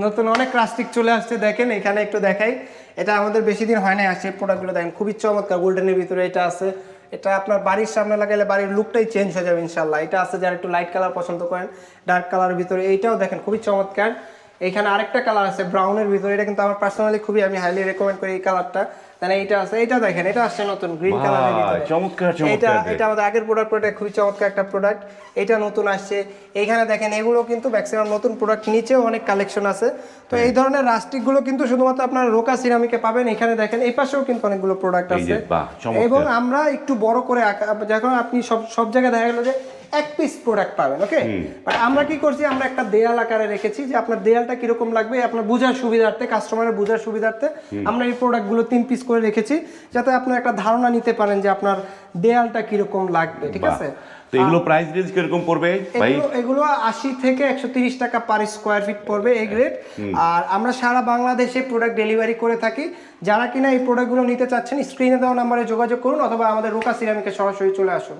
নতুন অনেক রাস্টিক চলে আসছে, দেখেন এখানে একটু দেখাই। এটা আমাদের বেশি দিন হয় না আসছে, প্রোডাক্টগুলো দেখেন খুবই চমৎকার। গোল্ডেনের ভিতরে এটা আছে, এটা আপনার বাড়ির সামনে লাগালে বাড়ির লুকটাই চেঞ্জ হয়ে যাবে ইনশাল্লাহ। এটা আছে যারা একটু লাইট কালার পছন্দ করেন, ডার্ক কালারের ভিতরে, এইটাও দেখেন খুবই চমৎকার। এইখানে আরেকটা কালার আছে ব্রাউনের ভিতরে, এটা কিন্তু আমার পার্সোনালি খুবই আমি হাইলি রেকমেন্ড করি এই কালারটা। তাহলে এইটা আছে, এটা দেখেন এটা আসছে নতুন গ্রিন কালারের ভিতরে, চমৎকার এটা চমৎকার। এটা আমাদের আগের প্রোডাক্ট, খুবই চমৎকার একটা প্রোডাক্ট, এটা নতুন আসছে। এইখানে দেখেন এগুলো কিন্তু ম্যাক্সিমাম নতুন প্রোডাক্ট, নিচেও অনেক কালেকশন আছে। তো এই ধরনের রাস্টিকগুলো কিন্তু শুধুমাত্র আপনার রোকা সিরামিকে পাবেন। এখানে দেখেন এই পাশেও কিন্তু অনেকগুলো প্রোডাক্ট এই যে আছে, বাহ, চমৎকার। এবং আমরা একটু বড় করে যখন আপনি সব জায়গায় দেখা গেল যে এক পিস প্রোডাক্ট পাবেন, ওকে, বাট আমরা কি করছি, আমরা একটা দেয়াল আকারে রেখেছি যে আপনার দেয়ালটা কিরকম লাগবে আপনার বোঝার সুবিধার্থে, কাস্টমারের বোঝার সুবিধার্থে আমরা এই প্রোডাক্টগুলো 3 পিস করে রেখেছি, যাতে আপনার একটা ধারণা নিতে পারেন যে আপনার দেয়ালটা কিরকম লাগবে, ঠিক আছে। তো এগুলো প্রাইস রেঞ্জ কিরকম পড়বে ভাই? এগুলো 80 থেকে 130 টাকা পার স্কোয়ার ফিট পড়বে এই গ্রেড। আর আমরা সারা বাংলাদেশে প্রোডাক্ট ডেলিভারি করে থাকি। যারা কিনা এই প্রোডাক্টগুলো নিতে চাচ্ছেন, স্ক্রিনে দেওয়া নাম্বারে যোগাযোগ করুন, অথবা আমাদের রোকা সিরামিকে সরাসরি চলে আসুন।